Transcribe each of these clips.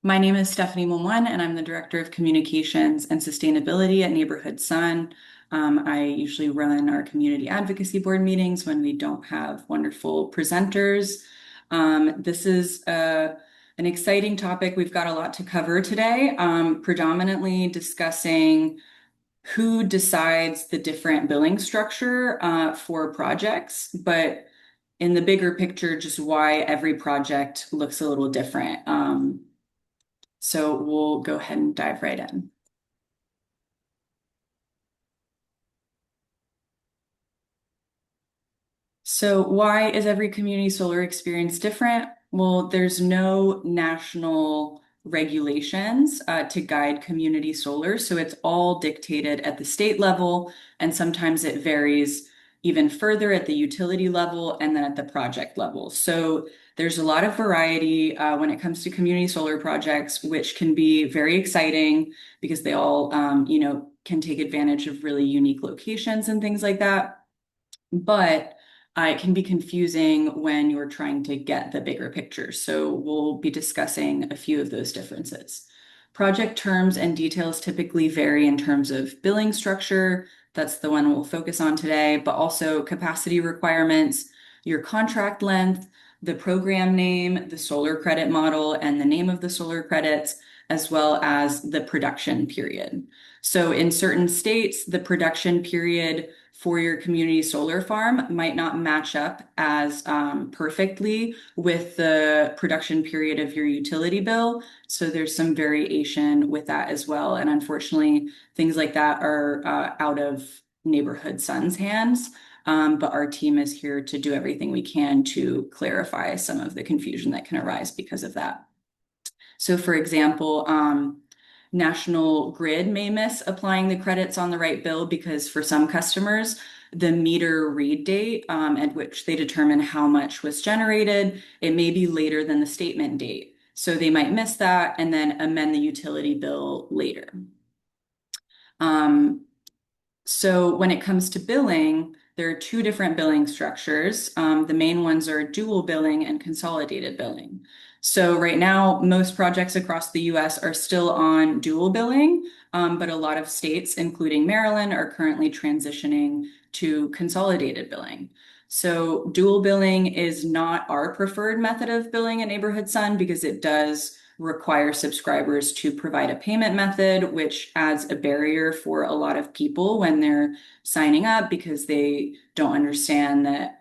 My name is Stephanie Momwan, and I'm the Director of Communications and Sustainability at Neighborhood Sun. I usually run our community advocacy board meetings when we don't have wonderful presenters. This is an exciting topic. We've got a lot to cover today, predominantly discussing who decides the different billing structure for projects, but in the bigger picture, just why every project looks a little different. So we'll go ahead and dive right in. So why is every community solar experience different? Well, there's no national regulations to guide community solar, so it's all dictated at the state level, and sometimes it varies even further at the utility level and then at the project level. So there's a lot of variety when it comes to community solar projects, which can be very exciting because they all, can take advantage of really unique locations and things like that. But it can be confusing when you're trying to get the bigger picture. So we'll be discussing a few of those differences. Project terms and details typically vary in terms of billing structure. That's the one we'll focus on today, but also capacity requirements, your contract length, the program name, the solar credit model, and the name of the solar credits, as well as the production period. So in certain states, the production period for your community solar farm might not match up as perfectly with the production period of your utility bill. So there's some variation with that as well. And unfortunately, things like that are out of Neighborhood Sun's hands. But our team is here to do everything we can to clarify some of the confusion that can arise because of that. So, for example, National Grid may miss applying the credits on the right bill because for some customers, the meter read date at which they determine how much was generated, it may be later than the statement date. So they might miss that and then amend the utility bill later. Um, so when it comes to billing, there are two different billing structures. The main ones are dual billing and consolidated billing. So right now, most projects across the US are still on dual billing, but a lot of states, including Maryland, are currently transitioning to consolidated billing. So dual billing is not our preferred method of billing at Neighborhood Sun because it does require subscribers to provide a payment method, which adds a barrier for a lot of people when they're signing up because they don't understand that,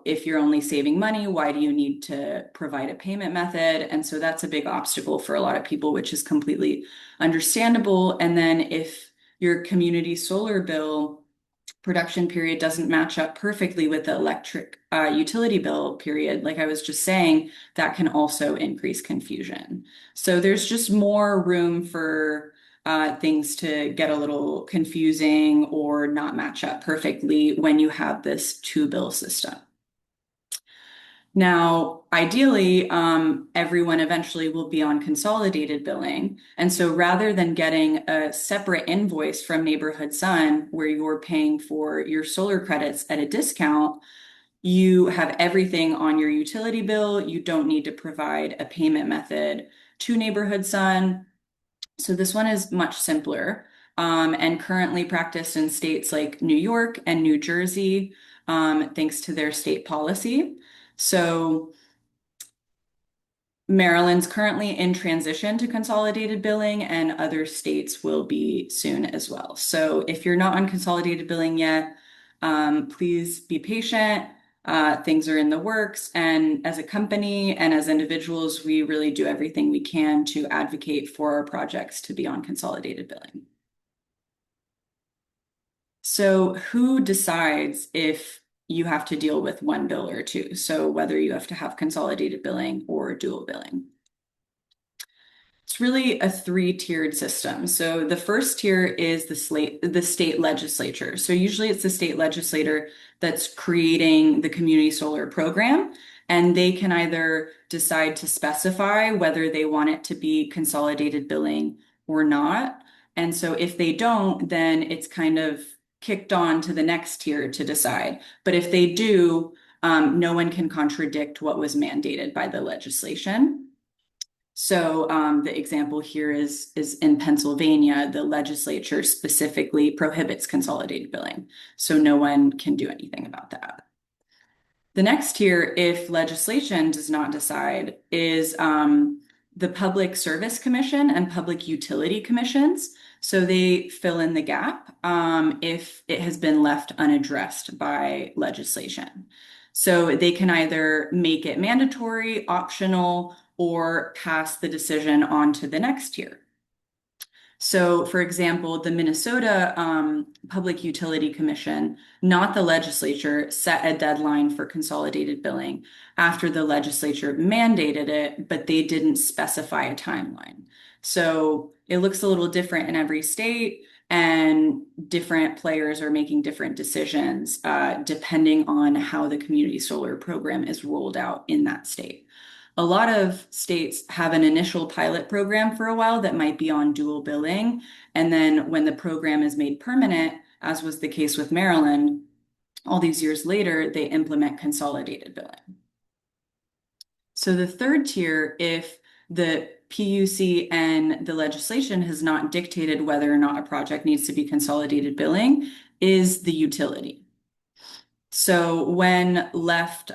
if you're only saving money, why do you need to provide a payment method? And so that's a big obstacle for a lot of people, which is completely understandable. And then if your community solar bill production period doesn't match up perfectly with the electric utility bill period, like I was just saying, that can also increase confusion. So there's just more room for things to get a little confusing or not match up perfectly when you have this two bill system. Now, ideally, everyone eventually will be on consolidated billing. And so rather than getting a separate invoice from Neighborhood Sun where you're paying for your solar credits at a discount, you have everything on your utility bill. You don't need to provide a payment method to Neighborhood Sun. So this one is much simpler and currently practiced in states like New York and New Jersey, thanks to their state policy. So Maryland's currently in transition to consolidated billing, and other states will be soon as well. So if you're not on consolidated billing yet, please be patient. Things are in the works, and as a company and as individuals, we really do everything we can to advocate for our projects to be on consolidated billing. So who decides if you have to deal with one bill or two? So whether you have to have consolidated billing or dual billing. It's really a three-tiered system. So the first tier is the state legislature. So usually it's the state legislator that's creating the community solar program, and they can either decide to specify whether they want it to be consolidated billing or not. And so if they don't, then it's kind of kicked on to the next tier to decide. But if they do, no one can contradict what was mandated by the legislation. So the example here is in Pennsylvania, the legislature specifically prohibits consolidated billing. So no one can do anything about that. The next tier, if legislation does not decide, is the Public Service Commission and Public Utility Commissions. So they fill in the gap if it has been left unaddressed by legislation. So they can either make it mandatory, optional, or pass the decision on to the next tier. So, for example, the Minnesota Public Utility Commission, not the legislature, set a deadline for consolidated billing after the legislature mandated it, but they didn't specify a timeline. So it looks a little different in every state, and different players are making different decisions depending on how the community solar program is rolled out in that state. A lot of states have an initial pilot program for a while that might be on dual billing. And then when the program is made permanent, as was the case with Maryland, all these years later, they implement consolidated billing. So the third tier, if the PUC and the legislation has not dictated whether or not a project needs to be consolidated billing, is the utility. So when left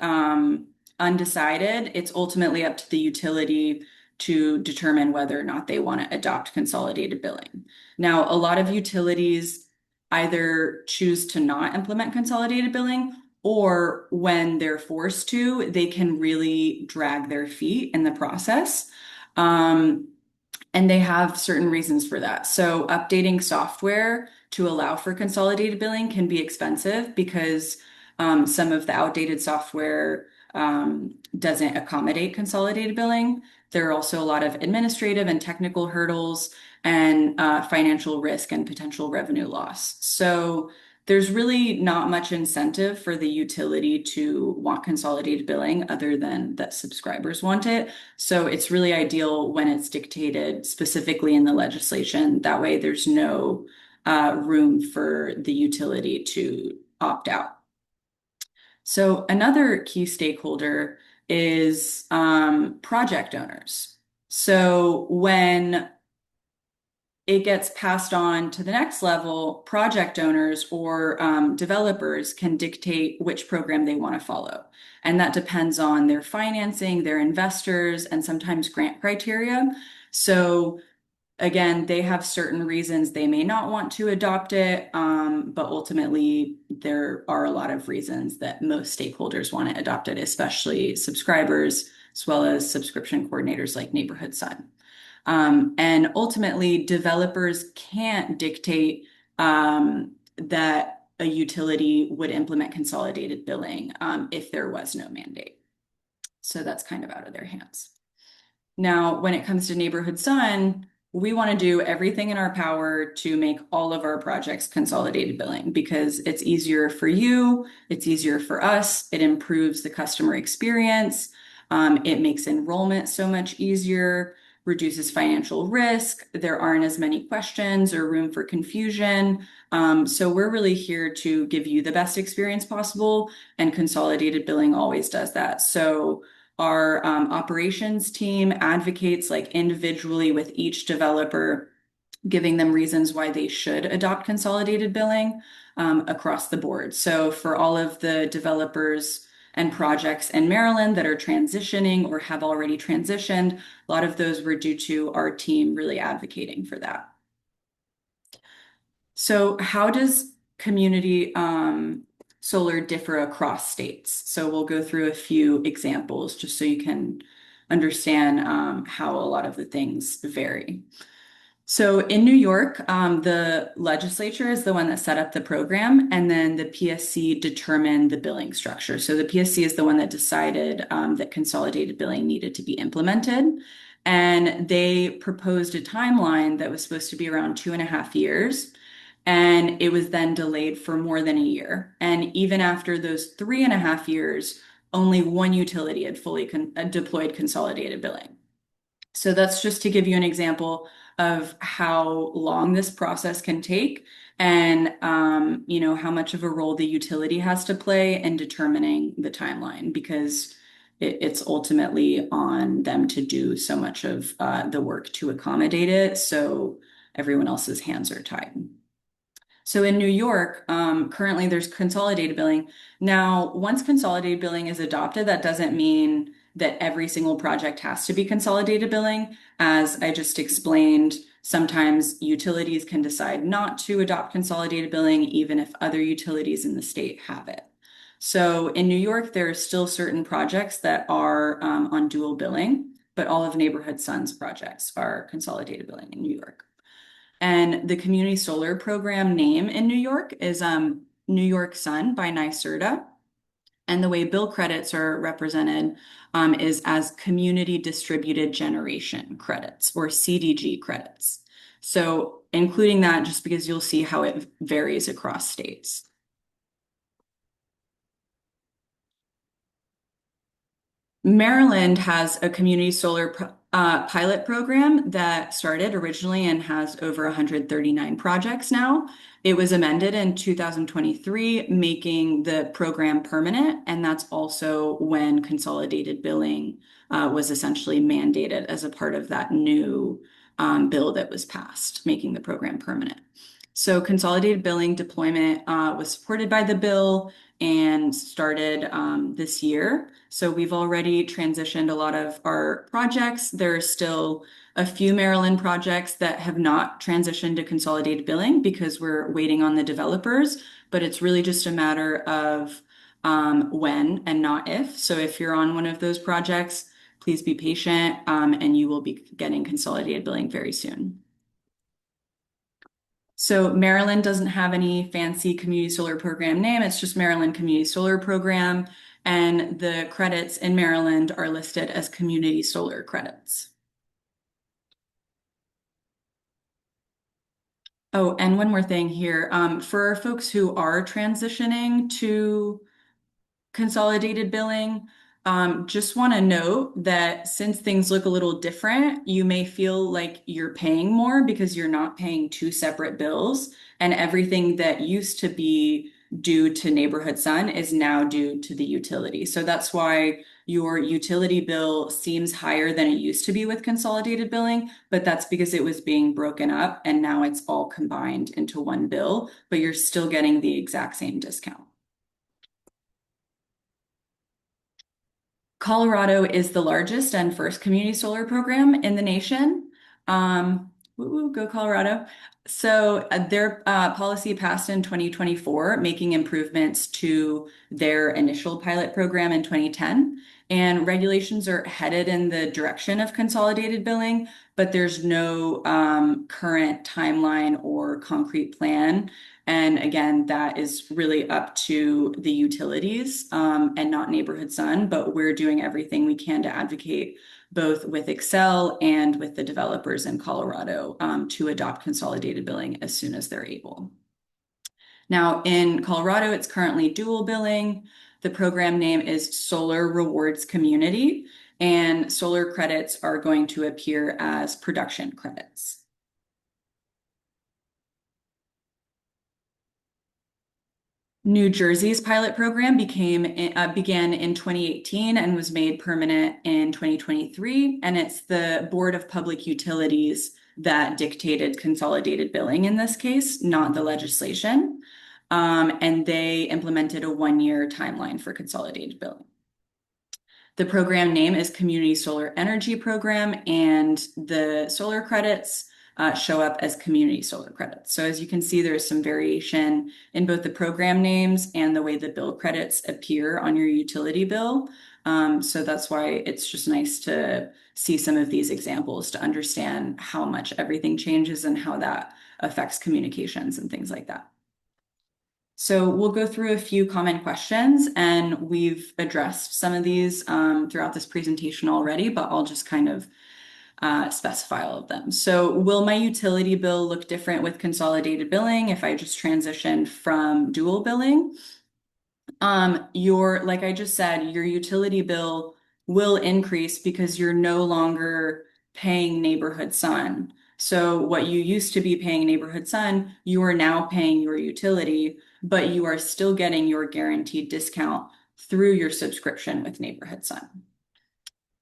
undecided, it's ultimately up to the utility to determine whether or not they want to adopt consolidated billing. Now, a lot of utilities either choose to not implement consolidated billing, or when they're forced to, they can really drag their feet in the process. Um, and they have certain reasons for that. So updating software to allow for consolidated billing can be expensive because some of the outdated software doesn't accommodate consolidated billing. There are also a lot of administrative and technical hurdles and financial risk and potential revenue loss. So there's really not much incentive for the utility to want consolidated billing other than that subscribers want it. So it's really ideal when it's dictated specifically in the legislation. That way, there's no room for the utility to opt out. So another key stakeholder is project owners. So when it gets passed on to the next level, project owners or developers can dictate which program they want to follow. And that depends on their financing, their investors, and sometimes grant criteria. So again, they have certain reasons they may not want to adopt it, but ultimately there are a lot of reasons that most stakeholders want to adopt it, especially subscribers, as well as subscription coordinators like Neighborhood Sun. And ultimately, developers can't dictate that a utility would implement consolidated billing if there was no mandate. So that's kind of out of their hands. Now, when it comes to Neighborhood Sun, we want to do everything in our power to make all of our projects consolidated billing because it's easier for you, it's easier for us, it improves the customer experience, it makes enrollment so much easier, reduces financial risk, there aren't as many questions or room for confusion. So we're really here to give you the best experience possible, and consolidated billing always does that. So our operations team advocates like individually with each developer, giving them reasons why they should adopt consolidated billing across the board. So for all of the developers and projects in Maryland that are transitioning or have already transitioned, a lot of those were due to our team really advocating for that. So how does community solar differ across states? So we'll go through a few examples just so you can understand how a lot of the things vary. So in New York, the legislature is the one that set up the program, and then the PSC determined the billing structure. So the PSC is the one that decided that consolidated billing needed to be implemented. And they proposed a timeline that was supposed to be around 2.5 years. And it was then delayed for more than a year. And even after those 3.5 years, only one utility had fully deployed consolidated billing. So that's just to give you an example of how long this process can take and how much of a role the utility has to play in determining the timeline because it's ultimately on them to do so much of the work to accommodate it. So everyone else's hands are tied. So in New York, currently there's consolidated billing. Now, once consolidated billing is adopted, that doesn't mean that every single project has to be consolidated billing. As I just explained, sometimes utilities can decide not to adopt consolidated billing, even if other utilities in the state have it. So in New York, there are still certain projects that are on dual billing, but all of Neighborhood Sun's projects are consolidated billing in New York. And the community solar program name in New York is New York Sun by NYSERDA. And the way bill credits are represented is as community distributed generation credits or CDG credits. So including that just because you'll see how it varies across states. Maryland has a community solar pilot program that started originally and has over 139 projects now. It was amended in 2023, making the program permanent, and that's also when consolidated billing was essentially mandated as a part of that new bill that was passed, making the program permanent. So consolidated billing deployment was supported by the bill and started this year. So we've already transitioned a lot of our projects. There are still a few Maryland projects that have not transitioned to consolidated billing because we're waiting on the developers, but it's really just a matter of when and not if. So if you're on one of those projects, please be patient and you will be getting consolidated billing very soon. So Maryland doesn't have any fancy community solar program name. It's just Maryland Community Solar Program. And the credits in Maryland are listed as community solar credits. Oh, and one more thing here. For folks who are transitioning to consolidated billing. Just want to note that since things look a little different, you may feel like you're paying more because you're not paying two separate bills, and everything that used to be due to Neighborhood Sun is now due to the utility. So that's why your utility bill seems higher than it used to be with consolidated billing, but that's because it was being broken up and now it's all combined into one bill, but you're still getting the exact same discount. Colorado is the largest and first community solar program in the nation. Woo, woo, go Colorado. So their policy passed in 2024, making improvements to their initial pilot program in 2010. And regulations are headed in the direction of consolidated billing, but there's no current timeline or concrete plan. And again, that is really up to the utilities and not Neighborhood Sun, but we're doing everything we can to advocate both with Excel and with the developers in Colorado to adopt consolidated billing as soon as they're able. Now, in Colorado, it's currently dual billing. The program name is Solar Rewards Community, and solar credits are going to appear as production credits. New Jersey's pilot program began in 2018 and was made permanent in 2023. And it's the Board of Public Utilities that dictated consolidated billing in this case, not the legislation. And they implemented a 1-year timeline for consolidated billing. The program name is Community Solar Energy Program, and the solar credits show up as community solar credits. So as you can see, there's some variation in both the program names and the way the bill credits appear on your utility bill. So that's why it's just nice to see some of these examples to understand how much everything changes and how that affects communications and things like that. So we'll go through a few common questions, and we've addressed some of these throughout this presentation already, but I'll just kind of specify all of them. So will my utility bill look different with consolidated billing if I just transition from dual billing? Like I just said, your utility bill will increase because you're no longer paying Neighborhood Sun. So what you used to be paying Neighborhood Sun, you are now paying your utility, but you are still getting your guaranteed discount through your subscription with Neighborhood Sun.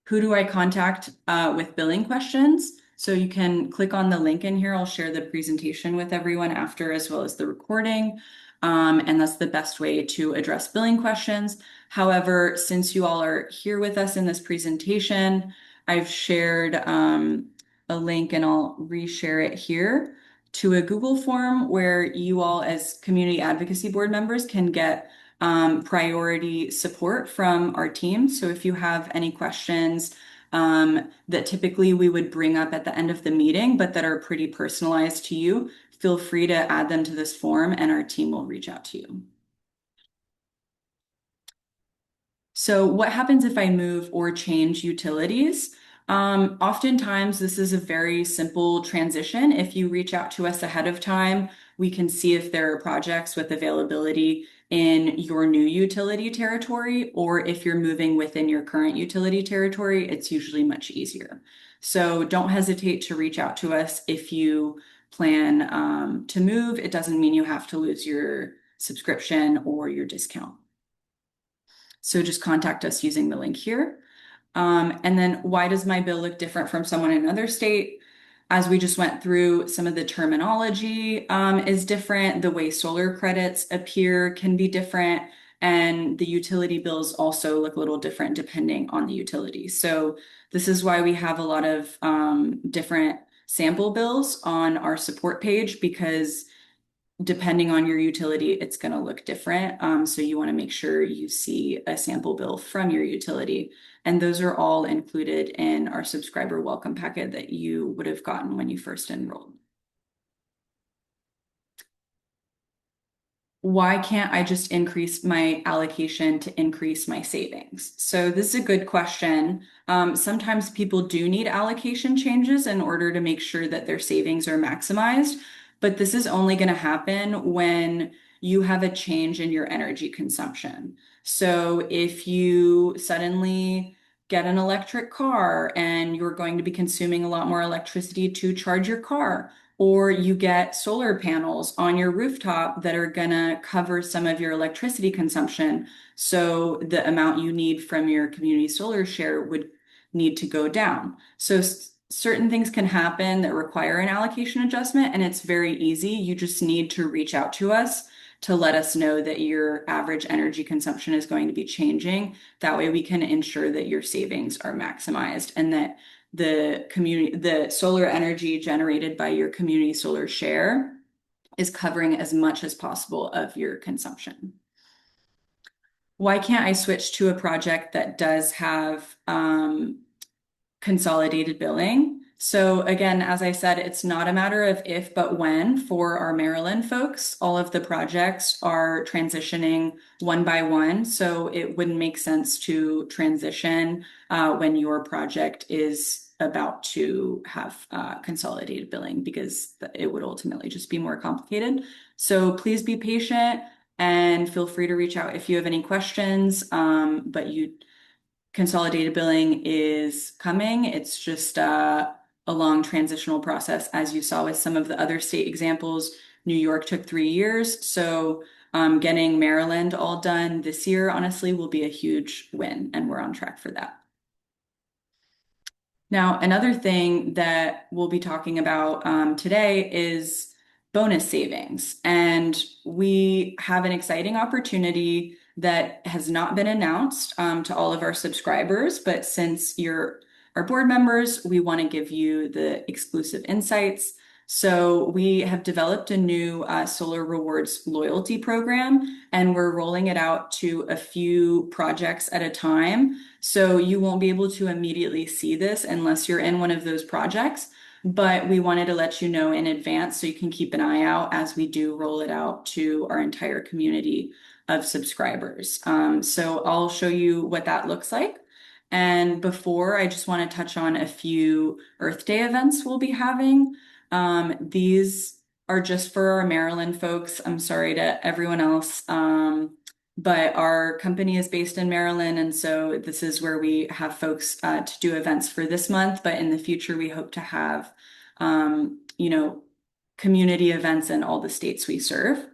Who do I contact with billing questions? So you can click on the link in here. I'll share the presentation with everyone after, as well as the recording. And that's the best way to address billing questions. However, since you all are here with us in this presentation, I've shared a link and I'll reshare it here to a Google form where you all, as community advocacy board members, can get priority support from our team. So if you have any questions that typically we would bring up at the end of the meeting, but that are pretty personalized to you, feel free to add them to this form and our team will reach out to you. So what happens if I move or change utilities? Oftentimes, this is a very simple transition. If you reach out to us ahead of time, we can see if there are projects with availability in your new utility territory, or if you're moving within your current utility territory, it's usually much easier. So don't hesitate to reach out to us if you plan to move. It doesn't mean you have to lose your subscription or your discount. So just contact us using the link here. And then why does my bill look different from someone in another state? As we just went through, some of the terminology is different. The way solar credits appear can be different. And the utility bills also look a little different depending on the utility. So this is why we have a lot of different sample bills on our support page, because depending on your utility, it's going to look different. So you want to make sure you see a sample bill from your utility. And those are all included in our subscriber welcome packet that you would have gotten when you first enrolled. Why can't I just increase my allocation to increase my savings? So this is a good question. Sometimes people do need allocation changes in order to make sure that their savings are maximized, but this is only going to happen when you have a change in your energy consumption. So if you suddenly get an electric car and you're going to be consuming a lot more electricity to charge your car, or you get solar panels on your rooftop that are going to cover some of your electricity consumption. So the amount you need from your community solar share would need to go down. So certain things can happen that require an allocation adjustment, and it's very easy. You just need to reach out to us to let us know that your average energy consumption is going to be changing. That way we can ensure that your savings are maximized and that the solar energy generated by your community solar share is covering as much as possible of your consumption. Why can't I switch to a project that does have consolidated billing? So again, as I said, it's not a matter of if, but when for our Maryland folks. All of the projects are transitioning one by one. So it wouldn't make sense to transition when your project is about to have consolidated billing, because it would ultimately just be more complicated. So please be patient and feel free to reach out if you have any questions. But consolidated billing is coming. It's just a long transitional process. As you saw with some of the other state examples, New York took 3 years. So getting Maryland all done this year, honestly, will be a huge win, and we're on track for that. Now, another thing that we'll be talking about today is bonus savings. And we have an exciting opportunity that has not been announced to all of our subscribers, but since you're our board members, we want to give you the exclusive insights. So we have developed a new Solar Rewards loyalty program, and we're rolling it out to a few projects at a time. So you won't be able to immediately see this unless you're in one of those projects. But we wanted to let you know in advance so you can keep an eye out as we do roll it out to our entire community of subscribers. So I'll show you what that looks like. And before, I just want to touch on a few Earth Day events we'll be having. These are just for our Maryland folks. I'm sorry to everyone else. But our company is based in Maryland, and so this is where we have folks to do events for this month. But in the future, we hope to have, community events in all the states we serve.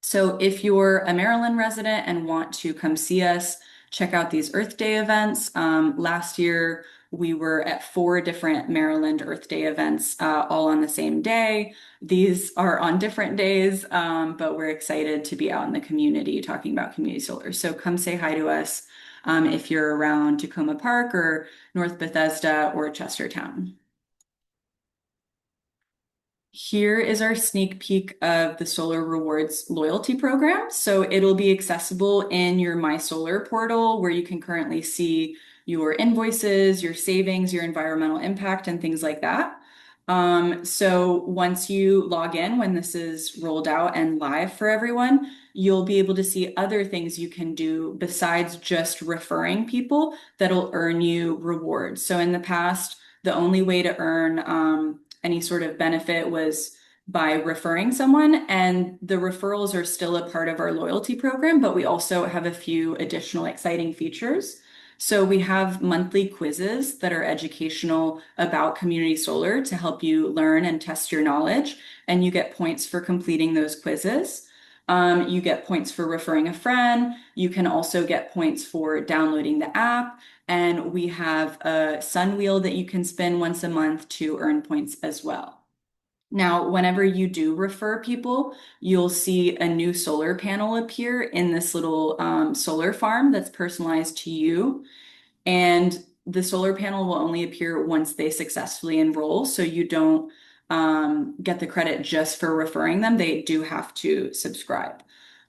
So if you're a Maryland resident and want to come see us, check out these Earth Day events. Last year, we were at four different Maryland Earth Day events, all on the same day. These are on different days, but we're excited to be out in the community talking about community solar. So come say hi to us if you're around Tacoma Park or North Bethesda or Chestertown. Here is our sneak peek of the Solar Rewards loyalty program. So it'll be accessible in your My Solar portal where you can currently see your invoices, your savings, your environmental impact, and things like that. So once you log in, when this is rolled out and live for everyone, you'll be able to see other things you can do besides just referring people that'll earn you rewards. So in the past, the only way to earn any sort of benefit was by referring someone, and the referrals are still a part of our loyalty program, but we also have a few additional exciting features. So we have monthly quizzes that are educational about community solar to help you learn and test your knowledge, and you get points for completing those quizzes. You get points for referring a friend. You can also get points for downloading the app. And we have a sun wheel that you can spin once a month to earn points as well. Now, whenever you do refer people, you'll see a new solar panel appear in this little solar farm that's personalized to you. And the solar panel will only appear once they successfully enroll. So you don't get the credit just for referring them. They do have to subscribe.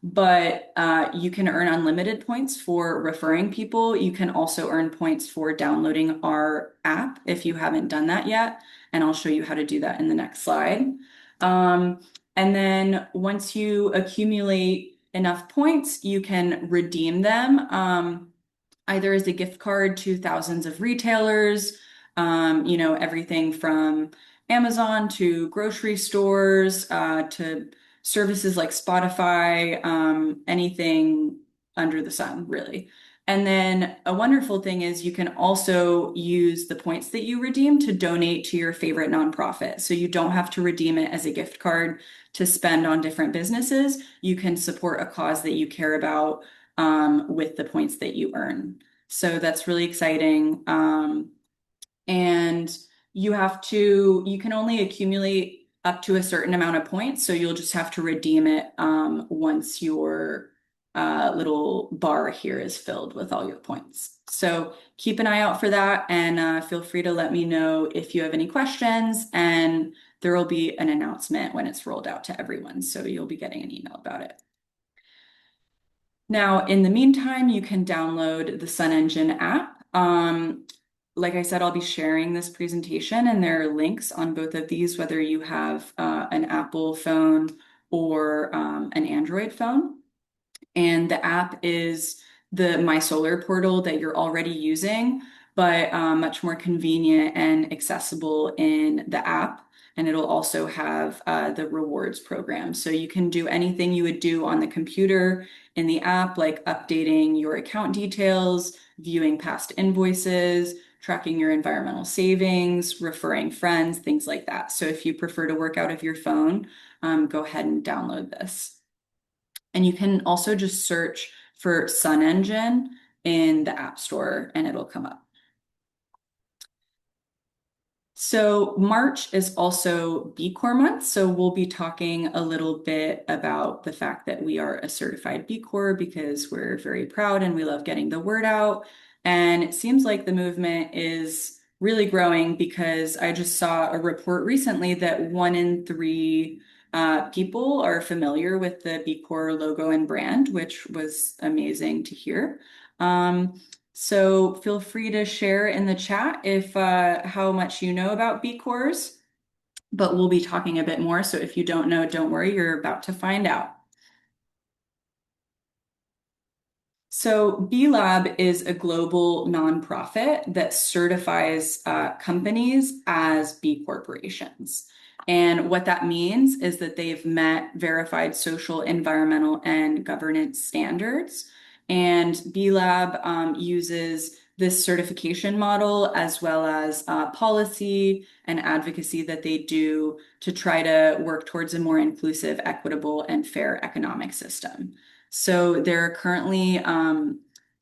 But you can earn unlimited points for referring people. You can also earn points for downloading our app if you haven't done that yet. And I'll show you how to do that in the next slide. Um, and then once you accumulate enough points, you can redeem them. Either as a gift card to thousands of retailers, everything from Amazon to grocery stores, to services like Spotify, anything under the sun, really. And then a wonderful thing is you can also use the points that you redeem to donate to your favorite nonprofit. So you don't have to redeem it as a gift card to spend on different businesses. You can support a cause that you care about with the points that you earn. So that's really exciting. And you can only accumulate up to a certain amount of points. So you'll just have to redeem it once your little bar here is filled with all your points. So keep an eye out for that and feel free to let me know if you have any questions. And there will be an announcement when it's rolled out to everyone. So you'll be getting an email about it. Now, in the meantime, you can download the Sun Engine app. Like I said, I'll be sharing this presentation, and there are links on both of these, whether you have an Apple phone or an Android phone. And the app is the My Solar portal that you're already using, but much more convenient and accessible in the app. And it'll also have the rewards program. So you can do anything you would do on the computer in the app, like updating your account details, viewing past invoices, tracking your environmental savings, referring friends, things like that. So if you prefer to work out of your phone, go ahead and download this. And you can also just search for Sun Engine in the App Store and it'll come up. So March is also B Corp month. So we'll be talking a little bit about the fact that we are a certified B Corp because we're very proud and we love getting the word out. And it seems like the movement is really growing because I just saw a report recently that 1 in 3 people are familiar with the B Corp logo and brand, which was amazing to hear. So feel free to share in the chat if how much you know about B Corps, but we'll be talking a bit more. So if you don't know, don't worry, you're about to find out. So B Lab is a global nonprofit that certifies companies as B corporations. And what that means is that they've met verified social, environmental, and governance standards. And B Lab uses this certification model as well as policy and advocacy that they do to try to work towards a more inclusive, equitable, and fair economic system. So there are currently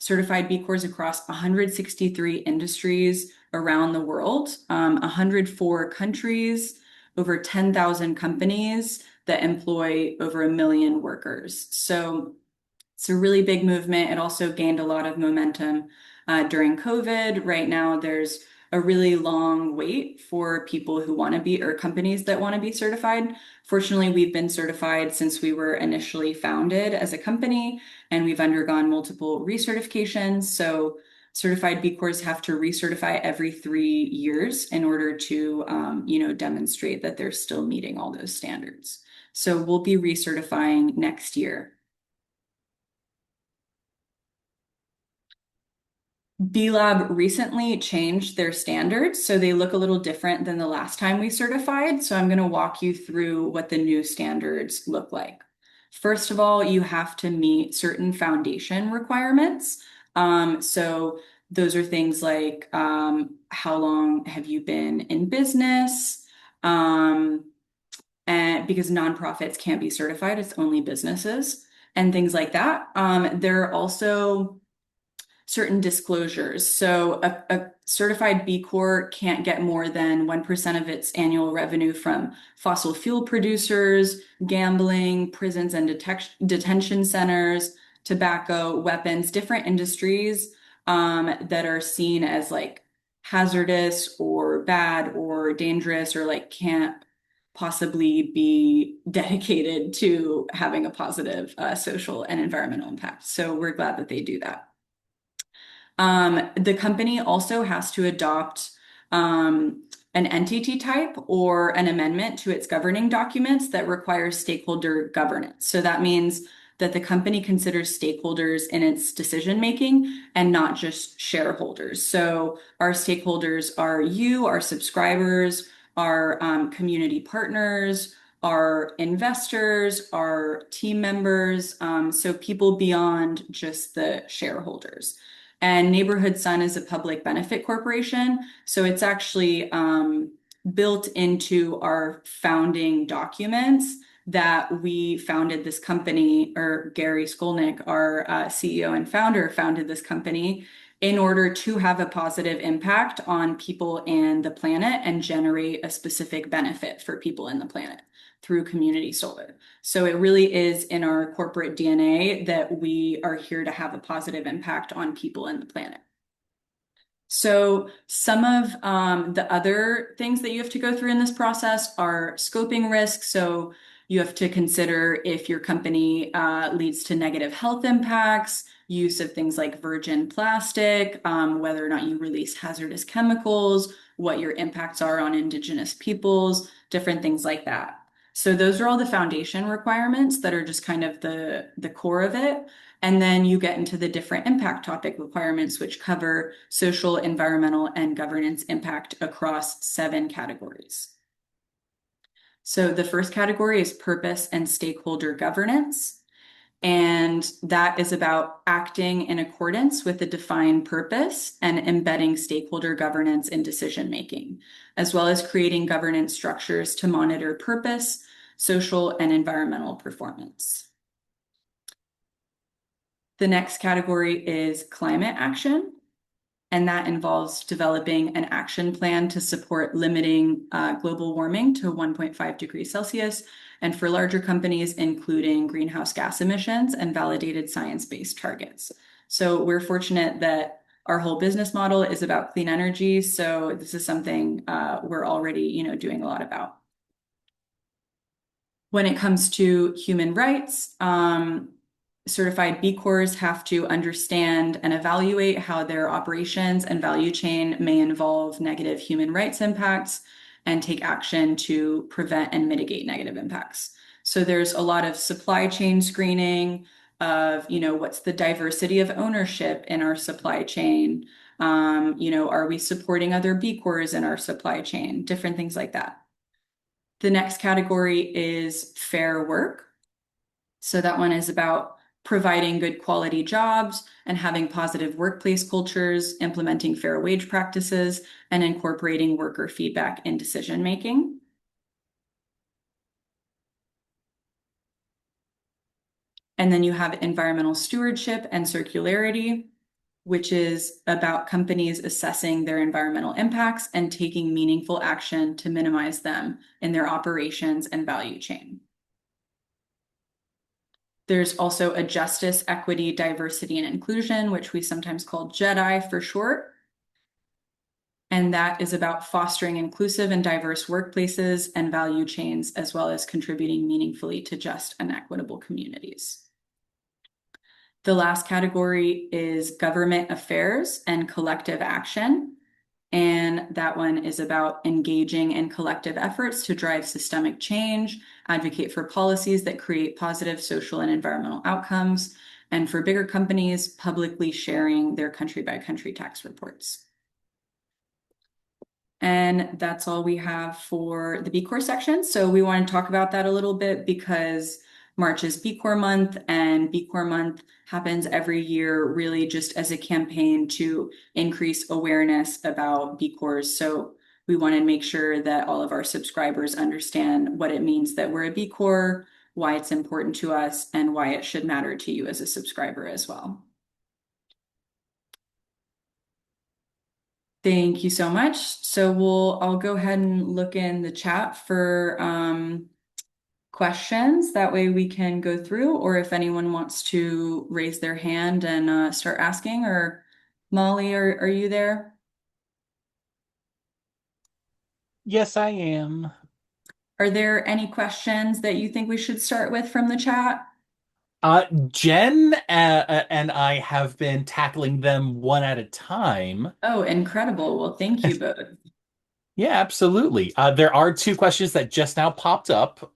certified B Corps across 163 industries around the world, 104 countries, over 10,000 companies that employ over 1 million workers. So it's a really big movement. It also gained a lot of momentum during COVID. Right now, there's a really long wait for people who want to be, or companies that want to be certified. Fortunately, we've been certified since we were initially founded as a company, and we've undergone multiple recertifications. So certified B Corps have to recertify every 3 years in order to, demonstrate that they're still meeting all those standards. So we'll be recertifying next year. B Lab recently changed their standards, so they look a little different than the last time we certified. So I'm going to walk you through what the new standards look like. First of all, you have to meet certain foundation requirements. So those are things like how long have you been in business? Um, and because nonprofits can't be certified, it's only businesses and things like that. There are also certain disclosures. So a certified B Corp can't get more than 1% of its annual revenue from fossil fuel producers, gambling, prisons and detention centers, tobacco, weapons, different industries that are seen as like hazardous or bad or dangerous or like can't possibly be dedicated to having a positive social and environmental impact. So we're glad that they do that. The company also has to adopt an entity type or an amendment to its governing documents that requires stakeholder governance. So that means that the company considers stakeholders in its decision making and not just shareholders. So our stakeholders are you, our subscribers, our community partners, our investors, our team members, so people beyond just the shareholders. And Neighborhood Sun is a public benefit corporation. So it's actually built into our founding documents that we founded this company, or Gary Skolnick, our CEO and founder, founded this company in order to have a positive impact on people and the planet and generate a specific benefit for people in the planet through community solar. So it really is in our corporate DNA that we are here to have a positive impact on people and the planet. So some of the other things that you have to go through in this process are scoping risk. So you have to consider if your company leads to negative health impacts, use of things like virgin plastic, whether or not you release hazardous chemicals, what your impacts are on indigenous peoples, different things like that. So those are all the foundation requirements that are just kind of the core of it. And then you get into the different impact topic requirements, which cover social, environmental, and governance impact across 7 categories. So the first category is purpose and stakeholder governance. And that is about acting in accordance with a defined purpose and embedding stakeholder governance in decision making, as well as creating governance structures to monitor purpose, social, and environmental performance. The next category is climate action, and that involves developing an action plan to support limiting global warming to 1.5 degrees Celsius, and for larger companies, including greenhouse gas emissions and validated science-based targets. So we're fortunate that our whole business model is about clean energy, so this is something we're already, doing a lot about. When it comes to human rights, certified B Corps have to understand and evaluate how their operations and value chain may involve negative human rights impacts and take action to prevent and mitigate negative impacts. So there's a lot of supply chain screening of, what's the diversity of ownership in our supply chain? Are we supporting other B Corps in our supply chain? Different things like that. The next category is fair work. So that one is about providing good quality jobs and having positive workplace cultures, implementing fair wage practices, and incorporating worker feedback in decision making. And then you have environmental stewardship and circularity. which is about companies assessing their environmental impacts and taking meaningful action to minimize them in their operations and value chain. There's also a justice, equity, diversity, and inclusion, which we sometimes call JEDI for short. And that is about fostering inclusive and diverse workplaces and value chains, as well as contributing meaningfully to just and equitable communities. The last category is government affairs and collective action. And that one is about engaging in collective efforts to drive systemic change, advocate for policies that create positive social and environmental outcomes, and for bigger companies, publicly sharing their country by country tax reports. And that's all we have for the B Corp section. So we want to talk about that a little bit because March is B Corp month, and B Corp month happens every year, really just as a campaign to increase awareness about B Corps. So we want to make sure that all of our subscribers understand what it means that we're a B Corp, why it's important to us, and why it should matter to you as a subscriber as well. Thank you so much. So I'll go ahead and look in the chat for questions. That way we can go through, or if anyone wants to raise their hand and start asking, or Molly, are you there? Yes, I am. Are there any questions that you think we should start with from the chat? Jen and I have been tackling them one at a time. Oh, incredible. Well, thank you both. Yeah, absolutely. There are two questions that just now popped up.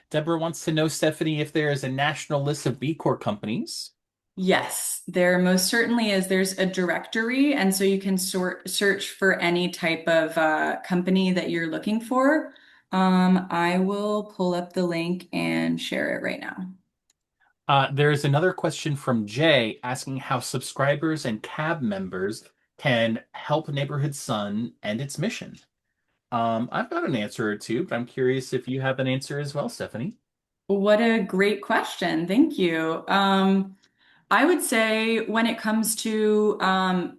Deborah wants to know, Stephanie, if there is a national list of B Corp companies. Yes, there most certainly is. There's a directory, and so you can search for any type of company that you're looking for. I will pull up the link and share it right now. There is another question from Jay asking how subscribers and cab members can help Neighborhood Sun and its mission. I've got an answer or two, but I'm curious if you have an answer as well, Stephanie. What a great question. Thank you. I would say when it comes to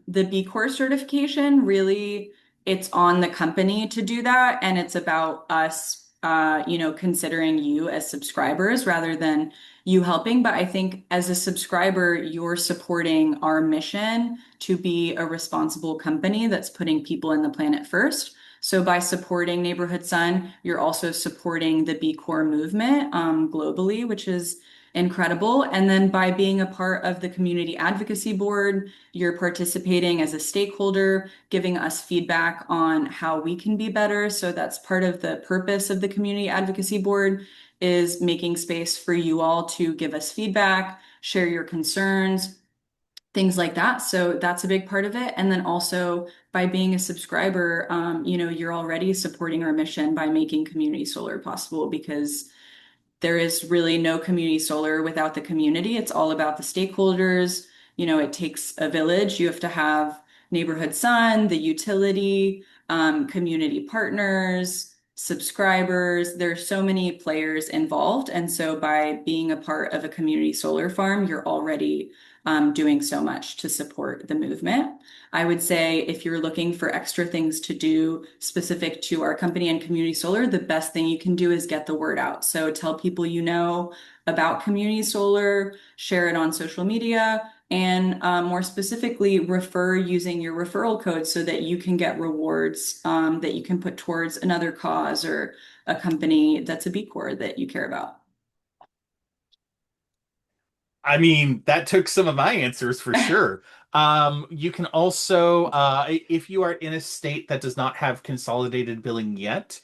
the B Corp certification, really it's on the company to do that. And it's about us, considering you as subscribers rather than you helping. But I think as a subscriber, you're supporting our mission to be a responsible company that's putting people and the planet first. So by supporting Neighborhood Sun, you're also supporting the B Corp movement globally, which is incredible. And then by being a part of the community advocacy board, you're participating as a stakeholder, giving us feedback on how we can be better. So that's part of the purpose of the community advocacy board is making space for you all to give us feedback, share your concerns, things like that. So that's a big part of it. And then also by being a subscriber, you're already supporting our mission by making community solar possible because there is really no community solar without the community. It's all about the stakeholders. It takes a village. You have to have Neighborhood Sun, the utility, community partners, subscribers. There's so many players involved. And so by being a part of a community solar farm, you're already doing so much to support the movement. I would say if you're looking for extra things to do specific to our company and community solar, the best thing you can do is get the word out. So tell people you know about community solar, share it on social media, and more specifically, refer using your referral code so that you can get rewards that you can put towards another cause or a company that's a B Corp that you care about. I mean, that took some of my answers for sure. You can also, if you are in a state that does not have consolidated billing yet,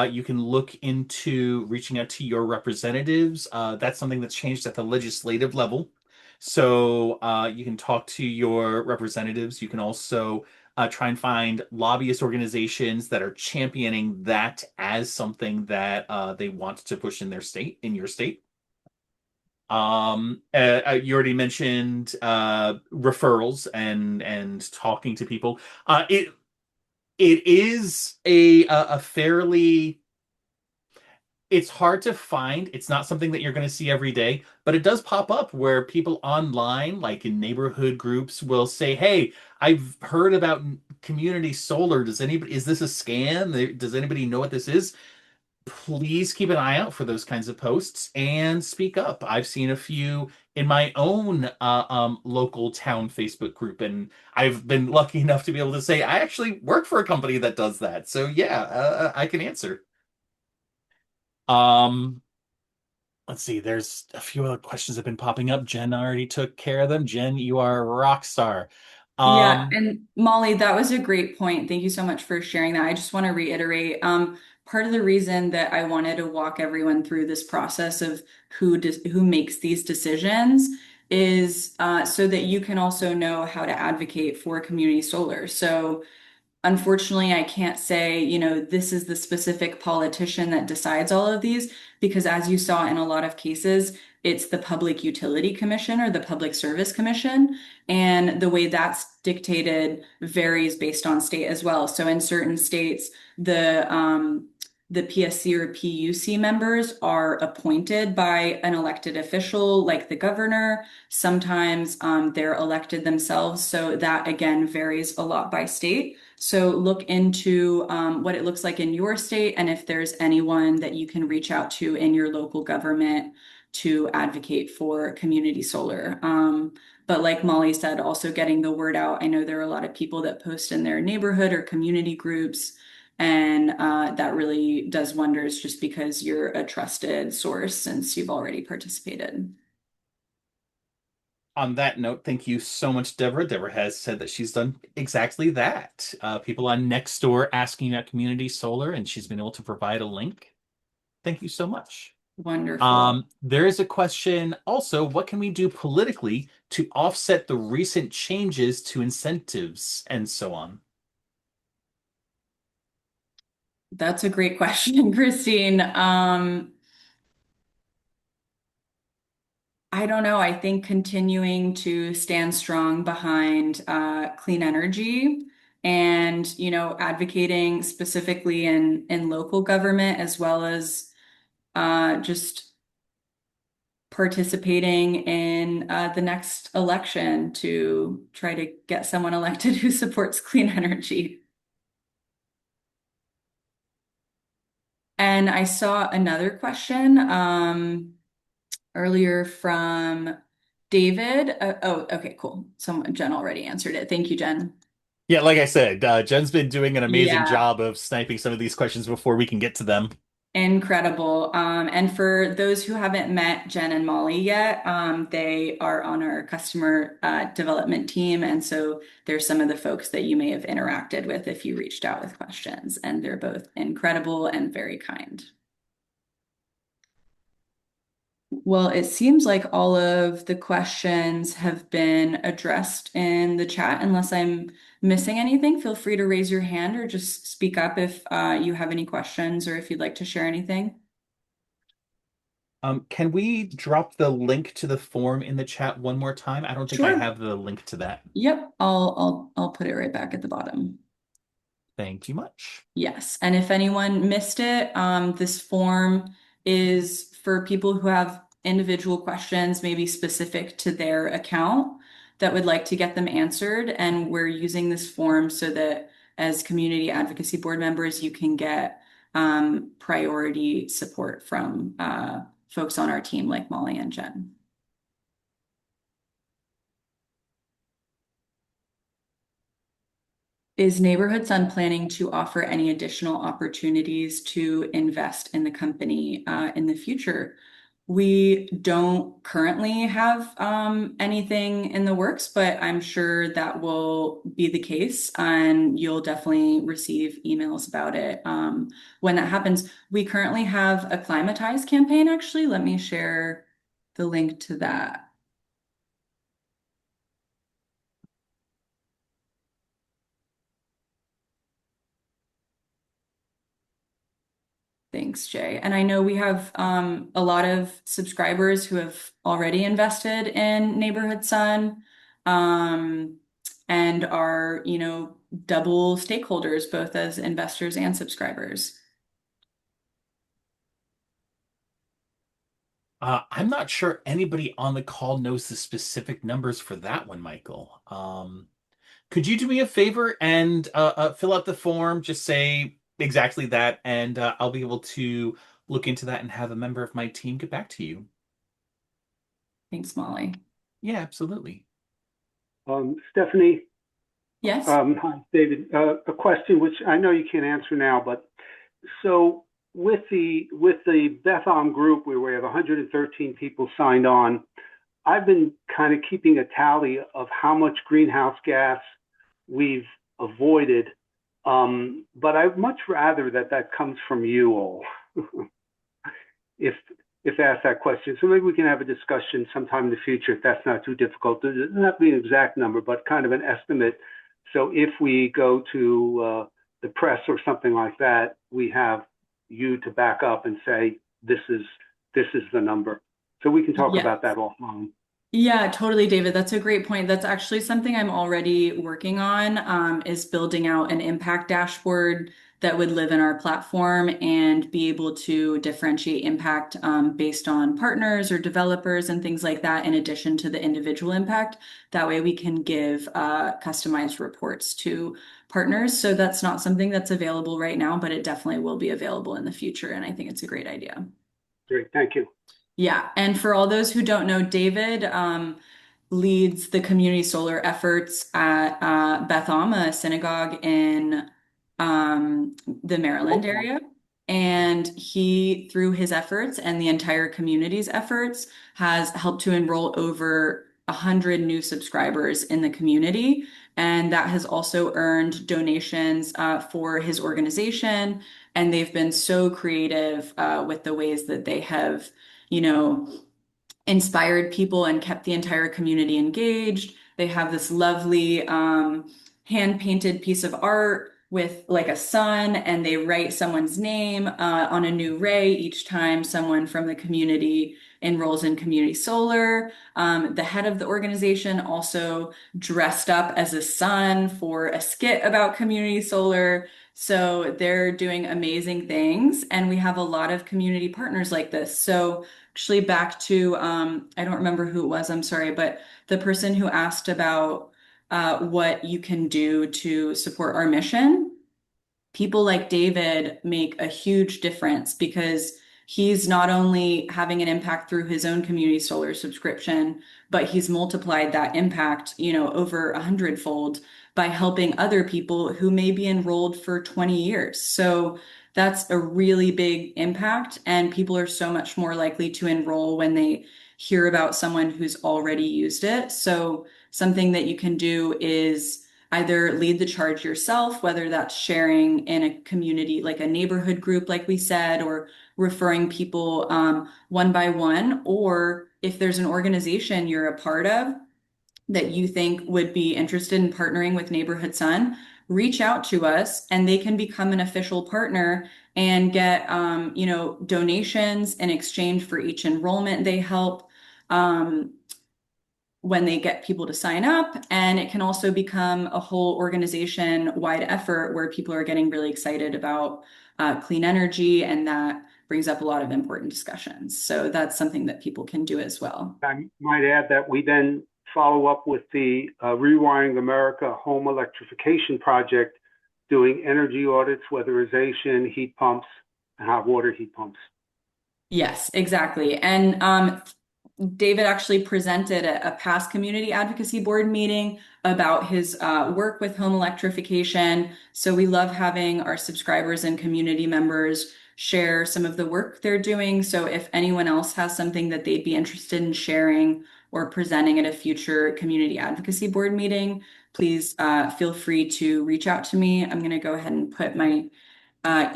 you can look into reaching out to your representatives. That's something that's changed at the legislative level. So you can talk to your representatives. You can also try and find lobbyist organizations that are championing that as something that they want to push in their state, in your state. You already mentioned referrals and talking to people. It is a fairly it's hard to find. It's not something that you're going to see every day, but it does pop up where people online, like in neighborhood groups, will say, "Hey, I've heard about community solar. Does anybody, is this a scam? Does anybody know what this is?" Please keep an eye out for those kinds of posts and speak up. I've seen a few in my own local town Facebook group, and I've been lucky enough to be able to say I actually work for a company that does that. So yeah, I can answer. Um, let's see. There's a few other questions that have been popping up. Jen already took care of them. Jen, you are a rock star. Yeah, Um, and Molly, that was a great point. Thank you so much for sharing that. I just want to reiterate, part of the reason that I wanted to walk everyone through this process of who makes these decisions is so that you can also know how to advocate for community solar. So unfortunately, I can't say, this is the specific politician that decides all of these, because as you saw in a lot of cases, it's the Public Utility Commission or the Public Service Commission. And the way that's dictated varies based on state as well. So in certain states, the PSC or PUC members are appointed by an elected official, like the governor. Sometimes they're elected themselves. So that again varies a lot by state. So look into what it looks like in your state and if there's anyone that you can reach out to in your local government to advocate for community solar. But like Molly said, also getting the word out. I know there are a lot of people that post in their neighborhood or community groups, and that really does wonders just because you're a trusted source since you've already participated. on that note, thank you so much, Deborah. Deborah has said that she's done exactly that. People on Nextdoor asking about community solar, and she's been able to provide a link. Thank you so much. Wonderful. There is a question also, what can we do politically to offset the recent changes to incentives and so on? That's a great question, Christine. I don't know. I think continuing to stand strong behind clean energy and, advocating specifically in local government as well as just participating in the next election to try to get someone elected who supports clean energy. And I saw another question earlier from David. Oh, okay, cool. Jen already answered it. Thank you, Jen. Yeah, like I said, Jen's been doing an amazing Yeah, job of sniping some of these questions before we can get to them. incredible. And for those who haven't met Jen and Molly yet, they are on our customer development team. And so there's some of the folks that you may have interacted with if you reached out with questions. And they're both incredible and very kind. Well, it seems like all of the questions have been addressed in the chat. Unless I'm missing anything, feel free to raise your hand or just speak up if you have any questions or if you'd like to share anything. Can we drop the link to the form in the chat one more time? I don't think I Sure. have the link to that. Yep, I'll put it right back at the bottom. Thank you much. Yes, and if anyone missed it, this form is for people who have individual questions, maybe specific to their account, that would like to get them answered. And we're using this form so that as community advocacy board members, you can get priority support from folks on our team like Molly and Jen. Is Neighborhood Sun planning to offer any additional opportunities to invest in the company in the future? We don't currently have anything in the works, but I'm sure that will be the case, and you'll definitely receive emails about it when that happens. We currently have a Climatize campaign, actually. Let me share the link to that. Thanks, Jay. And I know we have a lot of subscribers who have already invested in Neighborhood Sun and are, double stakeholders, both as investors and subscribers. I'm not sure anybody on the call knows the specific numbers for that one, Michael. Could you do me a favor and fill out the form? Just say exactly that, and I'll be able to look into that and have a member of my team get back to you. Thanks, Molly. Yeah, absolutely. Stephanie, Yes. hi, David. A question which I know you can't answer now, but so with the Beth group where we have 113 people signed on, I've been kind of keeping a tally of how much greenhouse gas we've avoided. But I'd much rather that that comes from you all, if if asked that question. So maybe we can have a discussion sometime in the future if that's not too difficult. It doesn't have to be an exact number, but kind of an estimate. So if we go to the press or something like that, we have you to back up and say this is the number. So we can talk Yes. about that offline. Yeah, totally, David. That's a great point. That's actually something I'm already working on, is building out an impact dashboard that would live in our platform and be able to differentiate impact based on partners or developers and things like that, in addition to the individual impact. That way we can give customized reports to partners. So that's not something that's available right now, but it definitely will be available in the future. And I think it's a great idea. Great, thank you. Yeah, and for all those who don't know, David leads the community solar efforts at Beth Amma Synagogue in the Maryland area. And he, through his efforts and the entire community's efforts, has helped to enroll over 100 new subscribers in the community. And that has also earned donations for his organization. And they've been so creative with the ways that they have, you know, inspired people and kept the entire community engaged. They have this lovely hand painted piece of art with like a sun, and they write someone's name on a new ray each time someone from the community enrolls in community solar. The head of the organization also dressed up as a sun for a skit about community solar. So they're doing amazing things, and we have a lot of community partners like this. So actually back to I don't remember who it was, I'm sorry, but the person who asked about what you can do to support our mission. People like David make a huge difference because he's not only having an impact through his own community solar subscription, but he's multiplied that impact, over 100-fold by helping other people who may be enrolled for 20 years. So that's a really big impact, and people are so much more likely to enroll when they hear about someone who's already used it. So something that you can do is either lead the charge yourself, whether that's sharing in a community, like a neighborhood group, like we said, or referring people one by one, or if there's an organization you're a part of that you think would be interested in partnering with Neighborhood Sun, reach out to us and they can become an official partner and get, donations in exchange for each enrollment they help. When they get people to sign up. And it can also become a whole organization-wide effort where people are getting really excited about clean energy, and that brings up a lot of important discussions. So that's something that people can do as well. I might add that we then follow up with the Rewiring America Home Electrification Project, doing energy audits, weatherization, heat pumps, and hot water heat pumps. Yes, exactly. And David actually presented a past community advocacy board meeting about his work with home electrification. So we love having our subscribers and community members share some of the work they're doing. So if anyone else has something that they'd be interested in sharing or presenting at a future community advocacy board meeting, please feel free to reach out to me. I'm going to go ahead and put my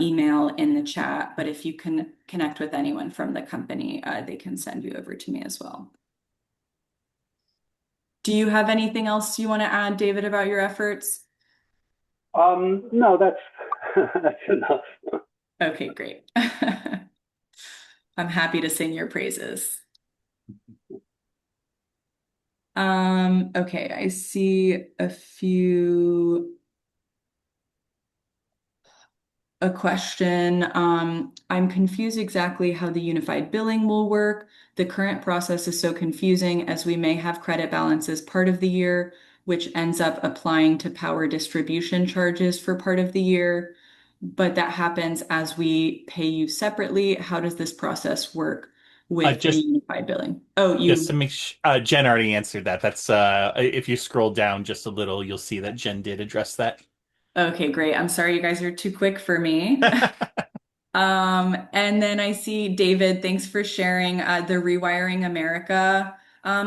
email in the chat, but if you can connect with anyone from the company, they can send you over to me as well. Do you have anything else you want to add, David, about your efforts? No, that's that's enough. Okay, great. I'm happy to sing your praises. Okay, I see a few. a question. I'm confused exactly how the unified billing will work. The current process is so confusing as we may have credit balances part of the year, which ends up applying to power distribution charges for part of the year. But that happens as we pay you separately. How does this process work with the Just unified billing? Oh, just to you. make Jen already answered that. That's if you scroll down just a little, you'll see that Jen did address that. Okay, great. I'm sorry you guys are too quick for me. And then I see David, thanks for sharing the Rewiring America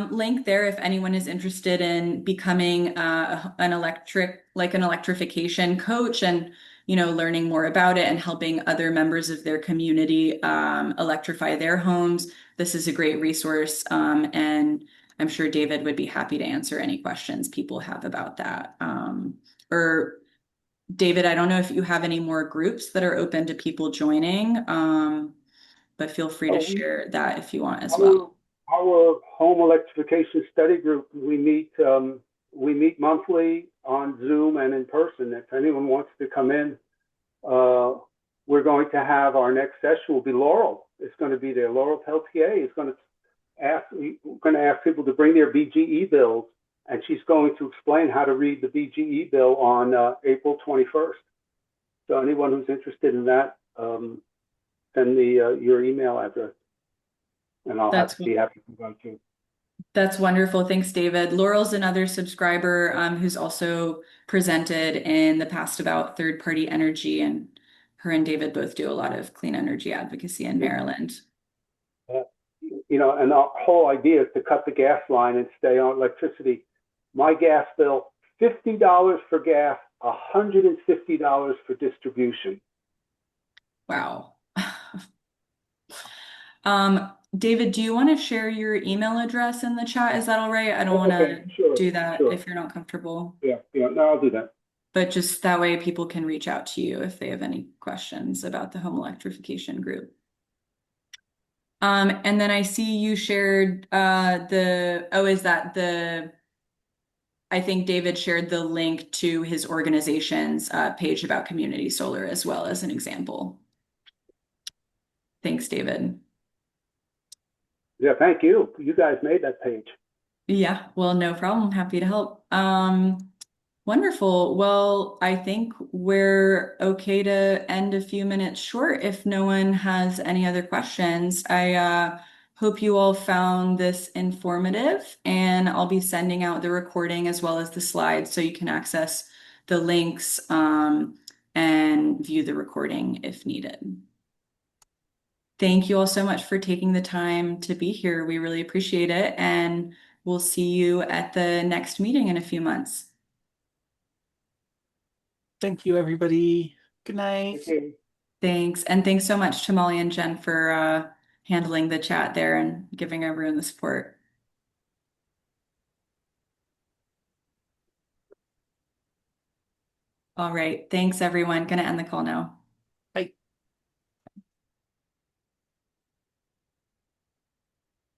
link there. If anyone is interested in becoming an electrification coach and, learning more about it and helping other members of their community electrify their homes, this is a great resource. And I'm sure David would be happy to answer any questions people have about that. Or David, I don't know if you have any more groups that are open to people joining, but feel free to Oh, we share that if you want as well. our our home electrification study group. We meet monthly on Zoom and in person. If anyone wants to come in, uh, we're going to have our next session will be Laurel. It's going to be there. Laurel Peltier is we're going to ask people to bring their BGE bills, and she's going to explain how to read the BGE bill on April 21st. So anyone who's interested in that, send me your email address, and I'll That's be happy to go to. that's wonderful. Thanks, David. Laurel's another subscriber who's also presented in the past about third-party energy, and her and David both do a lot of clean energy advocacy in Maryland. Uh, and the whole idea is to cut the gas line and stay on electricity. My gas bill, $50 for gas, $150 for distribution. Wow. David, do you want to share your email address in the chat? Is that all right? I don't want Okay, to sure, do that sure. if you're not comfortable. Yeah, yeah, no, I'll do that. But just that way people can reach out to you if they have any questions about the home electrification group. And then I see you shared is that I think David shared the link to his organization's page about community solar as well as an example. Thanks, David. Yeah, thank you. You guys made that page. Yeah, well, no problem. Happy to help. Wonderful. Well, I think we're okay to end a few minutes short if no one has any other questions. I hope you all found this informative, and I'll be sending out the recording as well as the slides so you can access the links and view the recording if needed. Thank you all so much for taking the time to be here. We really appreciate it, and we'll see you at the next meeting in a few months. Thank you, everybody. Good night. Okay. Thanks. And thanks so much to Molly and Jen for handling the chat there and giving everyone the support. All right. Thanks, everyone. Gonna end the call now.